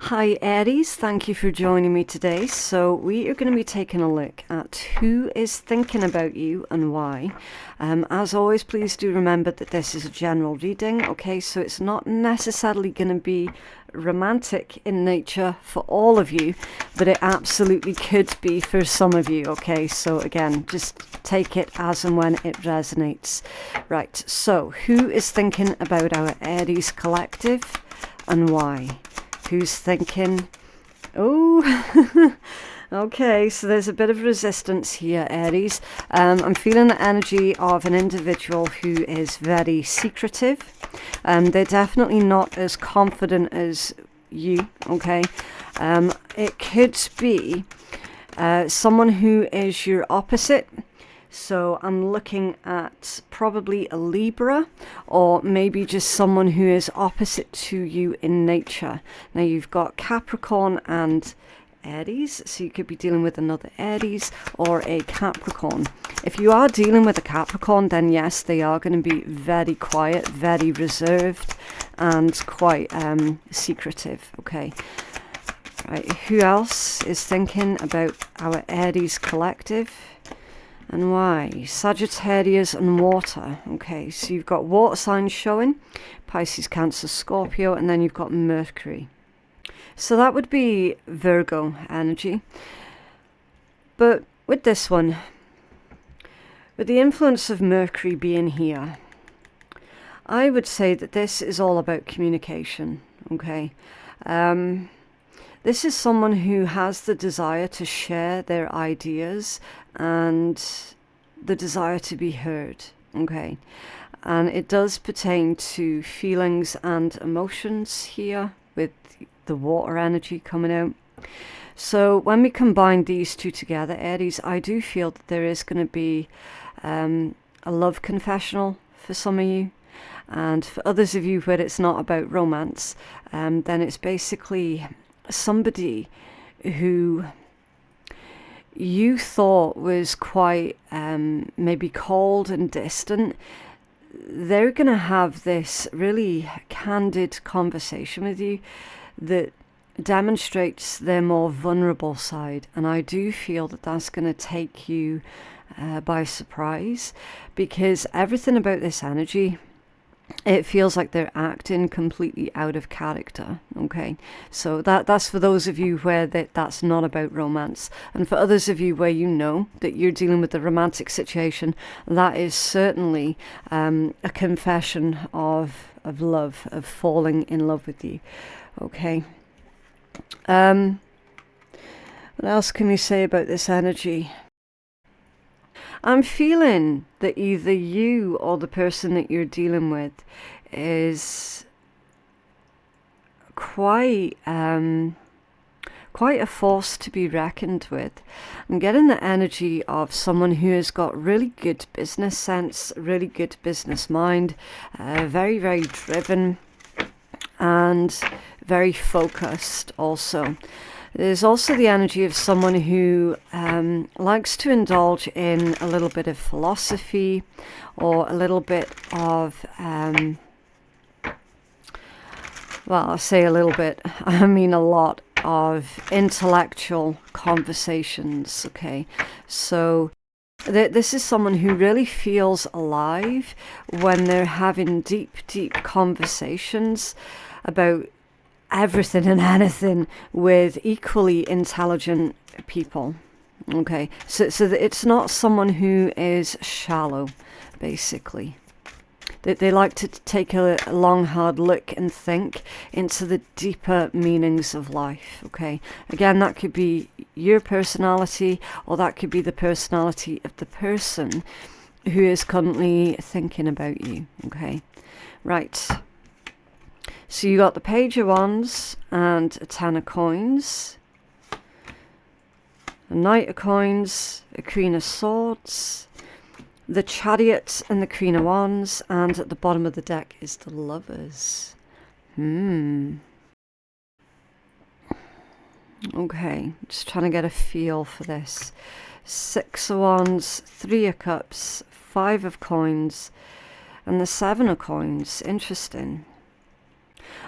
Hi Aries, thank you for joining me today. So we are going to be taking a look at who is thinking about you and why. As always, please do remember that this is a general reading, okay? So it's not necessarily going to be romantic in nature for all of you, but it absolutely could be for some of you, okay? So again, just take it as and when it resonates. Right, so who is thinking about our Aries collective and why? Who's thinking? Oh, okay, so there's a bit of resistance here, Aries. I'm feeling the energy of an individual who is very secretive. They're definitely not as confident as you, okay? It could be someone who is your opposite. So I'm looking at probably a Libra, or maybe just someone who is opposite to you in nature. Now you've got Capricorn and Aries, so you could be dealing with another Aries or a Capricorn. If you are dealing with a Capricorn, then yes, they are going to be very quiet, very reserved, and quite secretive, okay? Right, who else is thinking about our Aries collective? And why? Sagittarius and water. Okay, so you've got water signs showing, Pisces, Cancer, Scorpio, and then you've got Mercury. So that would be Virgo energy. But with this one, with the influence of Mercury being here, I would say that this is all about communication, okay? This is someone who has the desire to share their ideas and the desire to be heard, okay? And it does pertain to feelings and emotions here with the water energy coming out. So when we combine these two together, Aries, I do feel that there is going to be a love confessional for some of you. And for others of you where it's not about romance, then it's basically somebody who you thought was quite maybe cold and distant. They're going to have this really candid conversation with you that demonstrates their more vulnerable side, and I do feel that that's going to take you by surprise, because everything about this energy, it feels like they're acting completely out of character, okay? So that's for those of you where that's not about romance. And for others of you where you know that you're dealing with a romantic situation, that is certainly a confession of love, of falling in love with you, okay? What else can we say about this energy? I'm feeling that either you or the person that you're dealing with is quite a force to be reckoned with. I'm getting the energy of someone who has got really good business sense, really good business mind, very, very driven and very focused also. There's also the energy of someone who likes to indulge in a little bit of philosophy, or a little bit of, well, I'll say a little bit, I mean a lot of intellectual conversations, okay? So this is someone who really feels alive when they're having deep, deep conversations about everything and anything with equally intelligent people, okay? So that it's not someone who is shallow, basically. They like to take a long, hard look and think into the deeper meanings of life, okay? Again, that could be your personality, or that could be the personality of the person who is currently thinking about you, okay? Right. So you got the Page of Wands and a Ten of Coins, a Knight of Coins, a Queen of Swords, the Chariot and the Queen of Wands, and at the bottom of the deck is the Lovers. Okay, just trying to get a feel for this. Six of Wands, Three of Cups, Five of Coins, and the Seven of Coins. Interesting.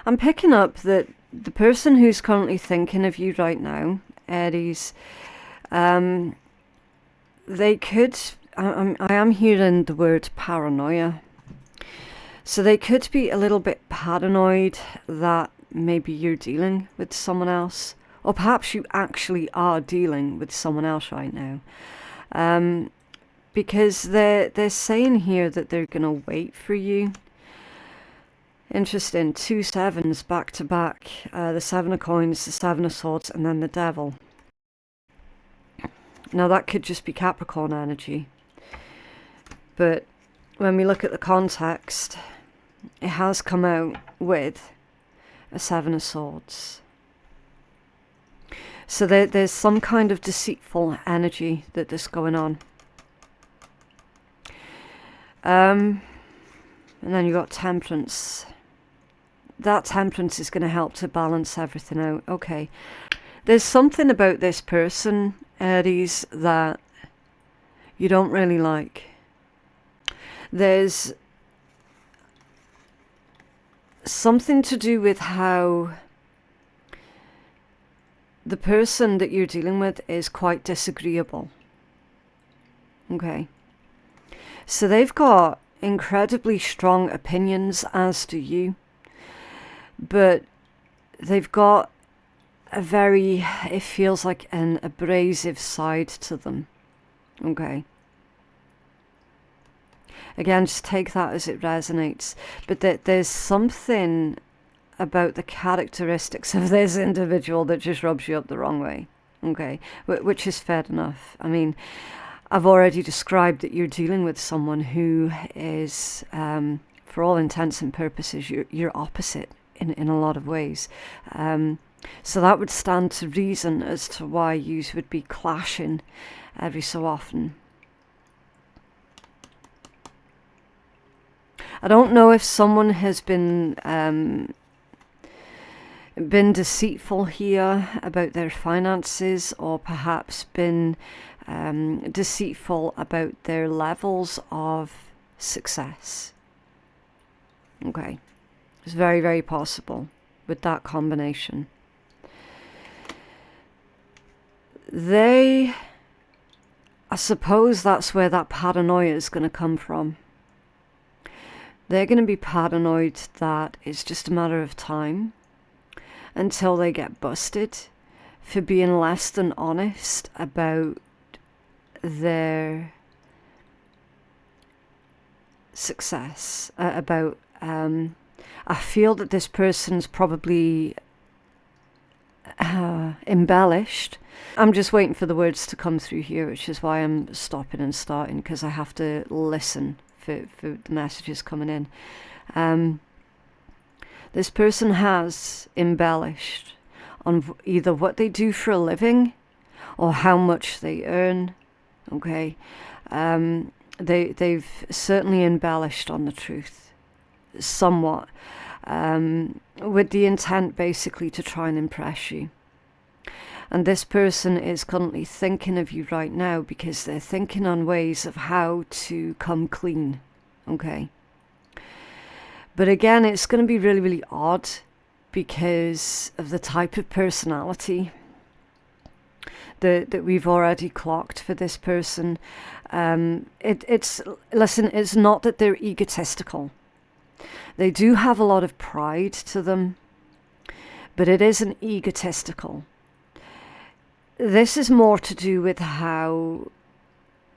I'm picking up that the person who's currently thinking of you right now, Aries, they could, I am hearing the word paranoia. So they could be a little bit paranoid that maybe you're dealing with someone else, or perhaps you actually are dealing with someone else right now. Because they're saying here that they're going to wait for you. Interesting, 2 sevens back to back, the 7 of coins, the 7 of swords, and then the devil. Now that could just be Capricorn energy, but when we look at the context, it has come out with a 7 of swords. So there's some kind of deceitful energy that's going on. And then you've got temperance. That temperance is going to help to balance everything out. Okay. There's something about this person, Aries, that you don't really like. There's something to do with how the person that you're dealing with is quite disagreeable. Okay. So they've got incredibly strong opinions, as do you. But they've got a very, it feels like an abrasive side to them. Okay. Again, just take that as it resonates. But there's something about the characteristics of this individual that just rubs you up the wrong way. Okay. Which is fair enough. I mean, I've already described that you're dealing with someone who is, for all intents and purposes, you're opposite in a lot of ways. So that would stand to reason as to why you would be clashing every so often. I don't know if someone has been deceitful here about their finances, or perhaps been deceitful about their levels of success. Okay. It's very, very possible with that combination. I suppose that's where that paranoia is going to come from. They're going to be paranoid that it's just a matter of time until they get busted for being less than honest about their success, I feel that this person's probably embellished. I'm just waiting for the words to come through here, which is why I'm stopping and starting, because I have to listen for the messages coming in. This person has embellished on either what they do for a living or how much they earn. Okay. They've certainly embellished on the truth somewhat, with the intent basically to try and impress you. And this person is currently thinking of you right now because they're thinking on ways of how to come clean. Okay. But again, it's going to be really, really odd because of the type of personality that we've already clocked for this person. It's not that they're egotistical. They do have a lot of pride to them, but it isn't egotistical. This is more to do with how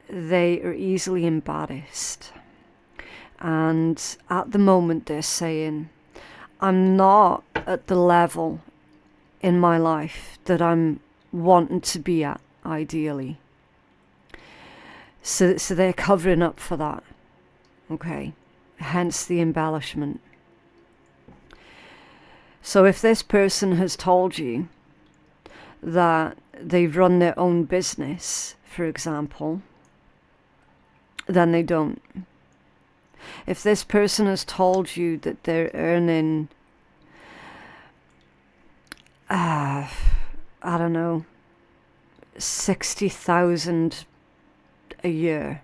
they are easily embarrassed. And at the moment they're saying, I'm not at the level in my life that I'm wanting to be at, ideally. So they're covering up for that. Okay. Hence the embellishment. So if this person has told you that they run their own business, for example, then they don't. If this person has told you that they're earning, I don't know, 60,000 a year,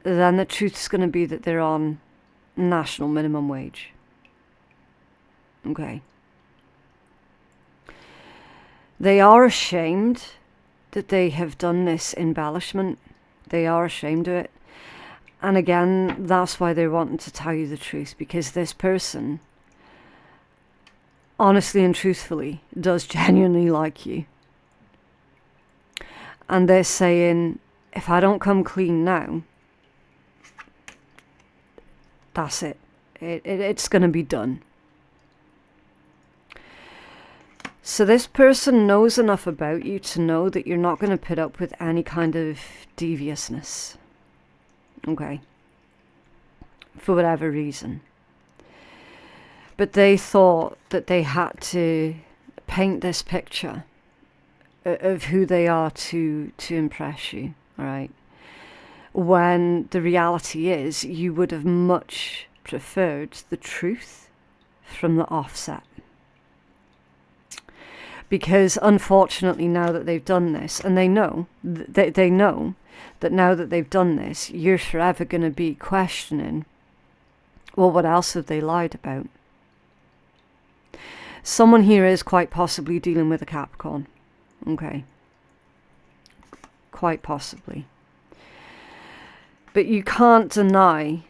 then the truth's going to be that they're on national minimum wage. Okay. They are ashamed that they have done this embellishment. They are ashamed of it. And again, that's why they're wanting to tell you the truth, because this person, honestly and truthfully, does genuinely like you. And they're saying, if I don't come clean now, that's it. It's going to be done. So this person knows enough about you to know that you're not going to put up with any kind of deviousness. Okay. For whatever reason. But they thought that they had to paint this picture of who they are to impress you. All right. When the reality is, you would have much preferred the truth from the offset. Because unfortunately, now that they've done this, and they know that now that they've done this, you're forever going to be questioning, well, what else have they lied about? Someone here is quite possibly dealing with a Capricorn. Okay. Quite possibly. But you can't deny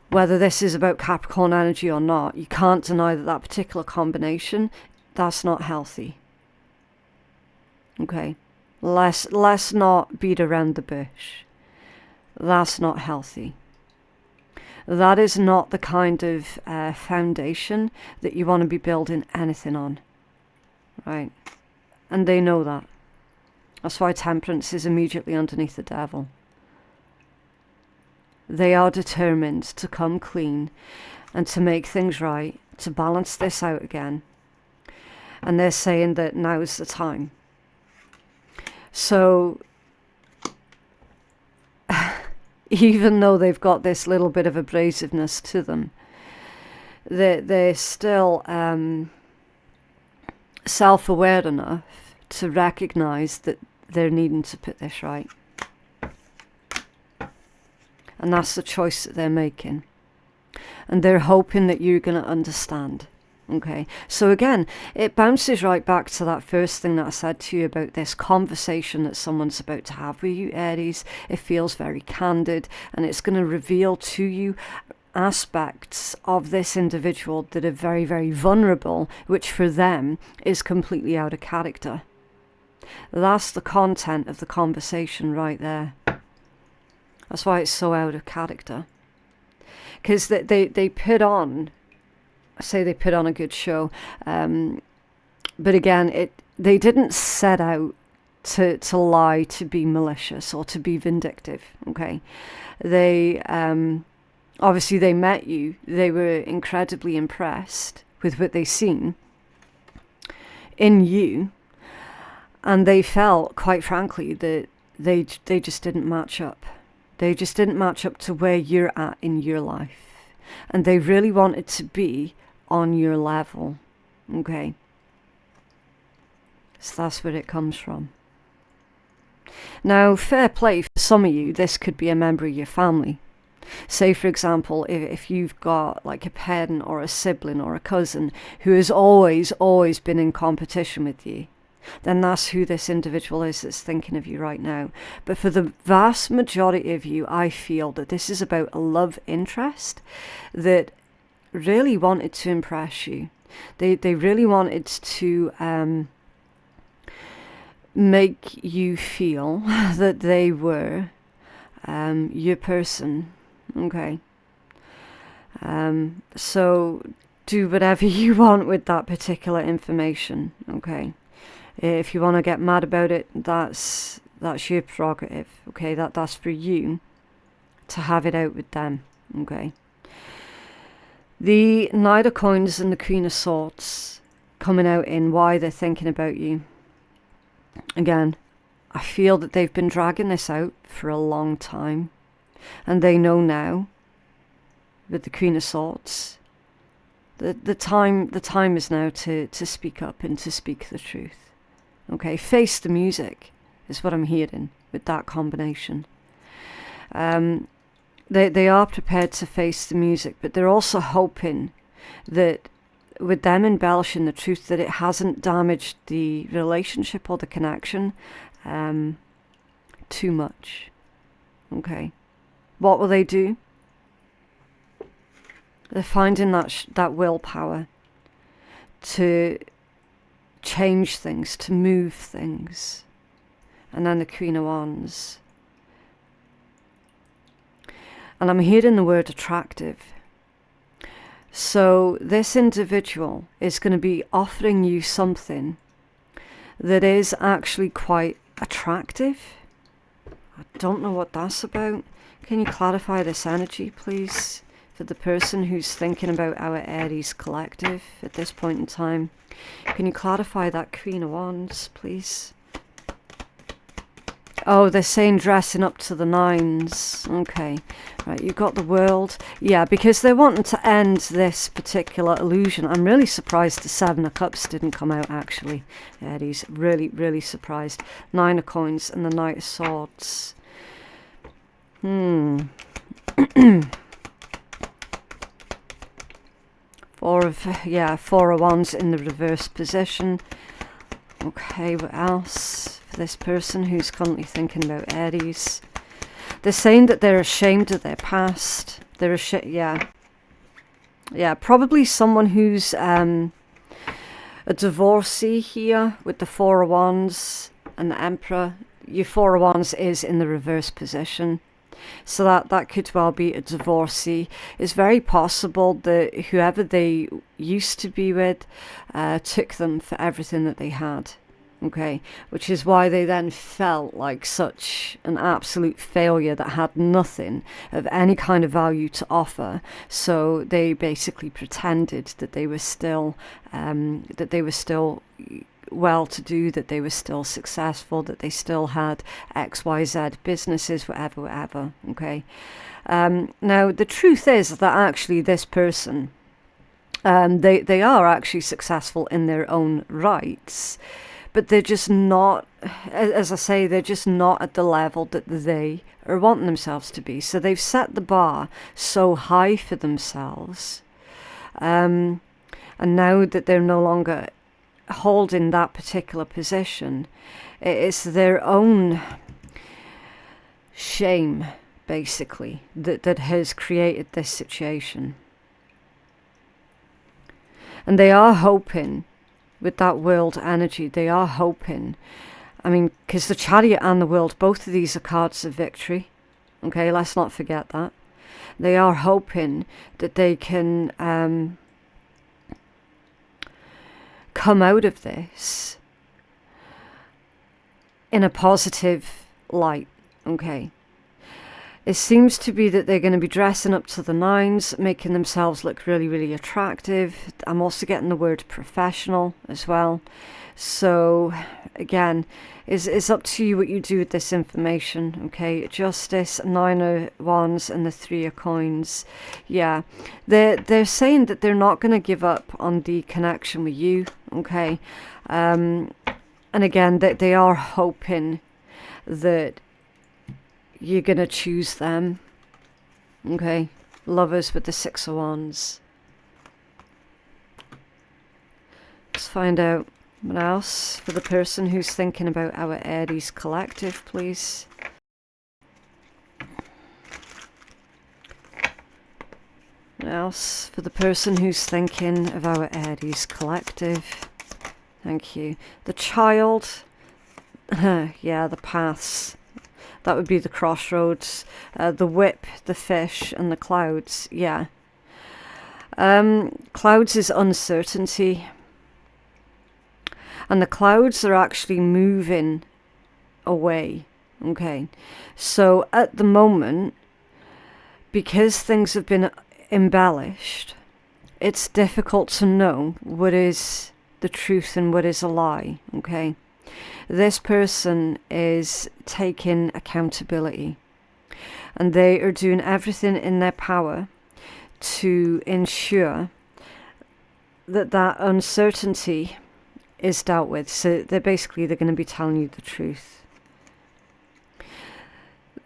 whether this is about Capricorn energy or not. You can't deny that particular combination, that's not healthy. Okay. Let's not beat around the bush. That's not healthy. That is not the kind of foundation that you want to be building anything on. Right? And they know that. That's why Temperance is immediately underneath the Devil. They are determined to come clean and to make things right, to balance this out again. And they're saying that now is the time. So, even though they've got this little bit of abrasiveness to them, they're still self-aware enough to recognize that they're needing to put this right. And that's the choice that they're making. And they're hoping that you're going to understand. Okay, so again, it bounces right back to that first thing that I said to you about this conversation that someone's about to have with you, Aries. It feels very candid, and it's going to reveal to you aspects of this individual that are very, very vulnerable, which for them is completely out of character. That's the content of the conversation right there. That's why it's so out of character. Because they put on... I say they put on a good show, but again, they didn't set out to lie, to be malicious or to be vindictive. Okay, they obviously they met you. They were incredibly impressed with what they seen in you, and they felt, quite frankly, that they just didn't match up. They just didn't match up to where you're at in your life, and they really wanted to be on your level. Okay, so that's where it comes from. Now, fair play, for some of you, this could be a member of your family. Say, for example, if you've got like a parent or a sibling or a cousin who has always been in competition with you, then that's who this individual is that's thinking of you right now. But for the vast majority of you, I feel that this is about a love interest that really wanted to impress you. They really wanted to make you feel that they were your person. Okay. So do whatever you want with that particular information. Okay. If you want to get mad about it, that's your prerogative. Okay. That's for you to have it out with them. Okay. The Knight of Coins and the Queen of Swords coming out in why they're thinking about you. Again, I feel that they've been dragging this out for a long time. And they know now, with the Queen of Swords, that the time is now to speak up and to speak the truth. Okay, face the music is what I'm hearing with that combination. They are prepared to face the music, but they're also hoping that with them embellishing the truth, that it hasn't damaged the relationship or the connection too much. Okay. What will they do? They're finding that willpower to change things, to move things. And then the Queen of Wands. And I'm hearing the word attractive. So this individual is going to be offering you something that is actually quite attractive. I don't know what that's about. Can you clarify this energy, please, for the person who's thinking about our Aries collective at this point in time? Can you clarify that Queen of Wands, please? Oh, they're saying dressing up to the nines. Okay. Right, you've got the World. Yeah, because they're wanting to end this particular illusion. I'm really surprised the Seven of Cups didn't come out, actually. Aries, really, really surprised. Nine of Coins and the Knight of Swords. Four of Wands in the reverse position. Okay, what else for this person who's currently thinking about Aries? They're saying that they're ashamed of their past. They're ashamed, yeah, probably someone who's a divorcee here with the Four of Wands and the Emperor. Your Four of Wands is in the reverse position. So that could well be a divorcee. It's very possible that whoever they used to be with took them for everything that they had. Okay, which is why they then felt like such an absolute failure that had nothing of any kind of value to offer. So they basically pretended that they were still well-to-do, that they were still successful, that they still had XYZ businesses, whatever. Okay. Now the truth is that actually this person, they are actually successful in their own rights. But they're just not, as I say, they're just not at the level that they are wanting themselves to be. So they've set the bar so high for themselves. And now that they're no longer holding that particular position, it's their own shame, basically, that has created this situation. And they are hoping, with that World energy, they are hoping, I mean, because the Chariot and the World, both of these are cards of victory. Okay, let's not forget that. They are hoping that they can come out of this in a positive light. Okay. It seems to be that they're going to be dressing up to the nines, making themselves look really, really attractive. I'm also getting the word professional as well. So, again, it's up to you what you do with this information, okay? Justice, Nine of Wands, and the Three of Coins. Yeah, they're saying that they're not going to give up on the connection with you, okay? And again, that they are hoping that you're going to choose them. Okay. Lovers with the Six of Wands. Let's find out what else for the person who's thinking about our Aries collective, please. What else for the person who's thinking of our Aries collective? Thank you. The Child. Yeah, the paths. That would be the crossroads, the whip, the fish, and the clouds. Yeah. Clouds is uncertainty. And the clouds are actually moving away. Okay. So at the moment, because things have been embellished, it's difficult to know what is the truth and what is a lie. Okay. This person is taking accountability, and they are doing everything in their power to ensure that that uncertainty is dealt with. So they're going to be telling you the truth.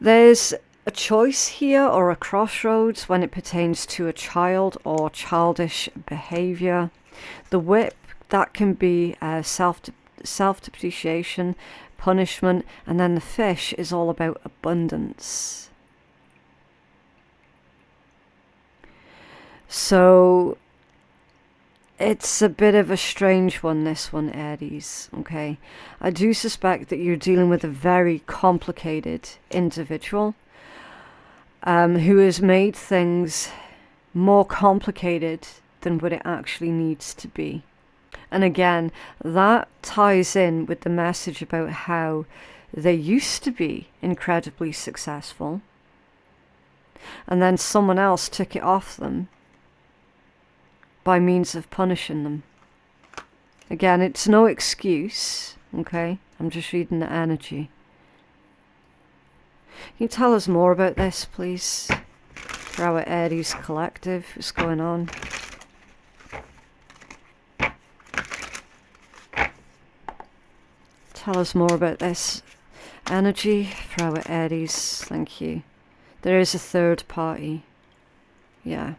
There's a choice here, or a crossroads, when it pertains to a child or childish behavior. The whip, that can be self-depreciation, punishment, and then the fish is all about abundance. So it's a bit of a strange one, this one, Aries, okay? I do suspect that you're dealing with a very complicated individual who has made things more complicated than what it actually needs to be. And again, that ties in with the message about how they used to be incredibly successful, and then someone else took it off them by means of punishing them. Again, it's no excuse, okay? I'm just reading the energy. Can you tell us more about this, please? For our Aries collective, what's going on? Tell us more about this energy for our Aries. Thank you. There is a third party. Yeah.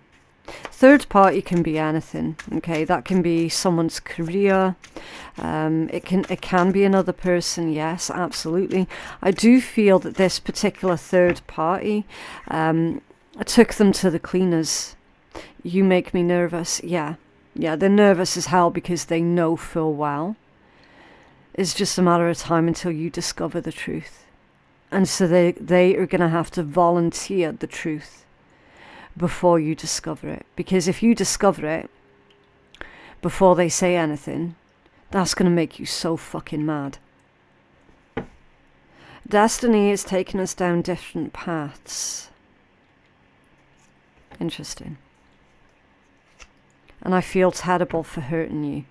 Third party can be anything, okay? That can be someone's career. It can be another person, yes, absolutely. I do feel that this particular third party took them to the cleaners. You make me nervous. Yeah, they're nervous as hell because they know full well it's just a matter of time until you discover the truth. And so they are going to have to volunteer the truth before you discover it. Because if you discover it before they say anything, that's going to make you so fucking mad. Destiny is taking us down different paths. Interesting. And I feel terrible for hurting you.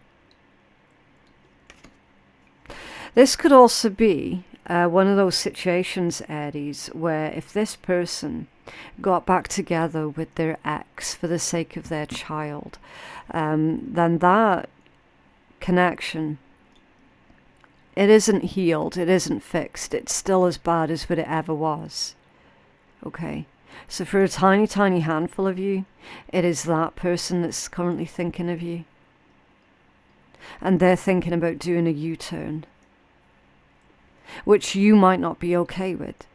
This could also be one of those situations, Aries, where if this person got back together with their ex for the sake of their child, then that connection, it isn't healed, it isn't fixed, it's still as bad as what it ever was. Okay? So for a tiny, tiny handful of you, it is that person that's currently thinking of you. And they're thinking about doing a U-turn, which you might not be okay with.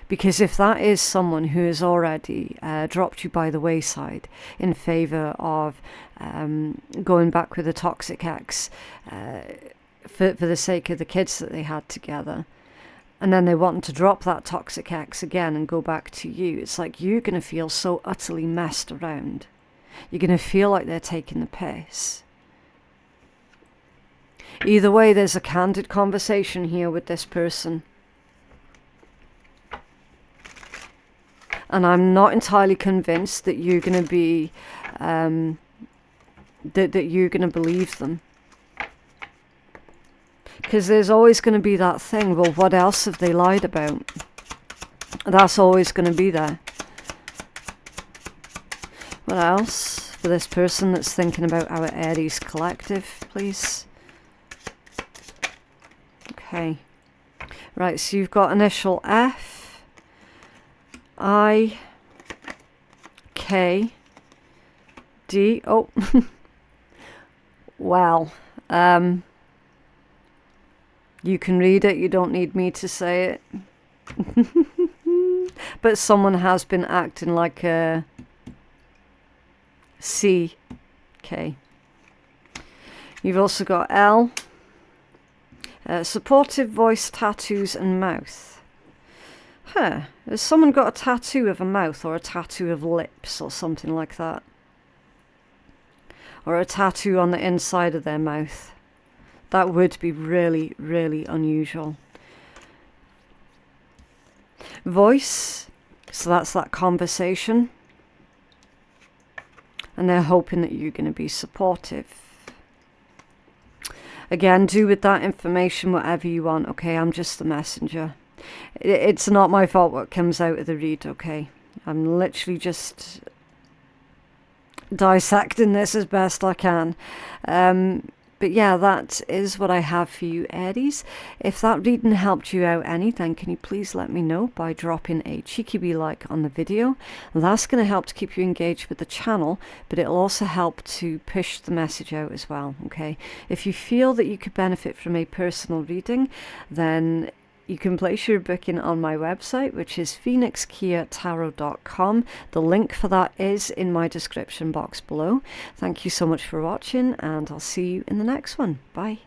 Because if that is someone who has already dropped you by the wayside in favour of going back with a toxic ex for the sake of the kids that they had together, and then they want to drop that toxic ex again and go back to you, it's like you're going to feel so utterly messed around. You're going to feel like they're taking the piss. Either way, there's a candid conversation here with this person. And I'm not entirely convinced that you're going to be, that you're going to believe them. Because there's always going to be that thing, well, what else have they lied about? That's always going to be there. What else for this person that's thinking about our Aries collective, please? Okay. Right, so you've got initial F, I, K, D. Oh, well, you can read it, you don't need me to say it. But someone has been acting like a C, K. You've also got L. Supportive voice, tattoos, and mouth. Huh. Has someone got a tattoo of a mouth or a tattoo of lips or something like that? Or a tattoo on the inside of their mouth? That would be really, really unusual. Voice. So that's that conversation. And they're hoping that you're going to be supportive. Again, do with that information whatever you want, okay? I'm just the messenger. It's not my fault what comes out of the read, okay? I'm literally just dissecting this as best I can. But yeah, that is what I have for you, Aries. If that reading helped you out any, then can you please let me know by dropping a cheeky wee like on the video. That's going to help to keep you engaged with the channel, but it'll also help to push the message out as well, okay? If you feel that you could benefit from a personal reading, then you can place your booking on my website, which is phoenixkeiatarot.com. The link for that is in my description box below. Thank you so much for watching, and I'll see you in the next one. Bye.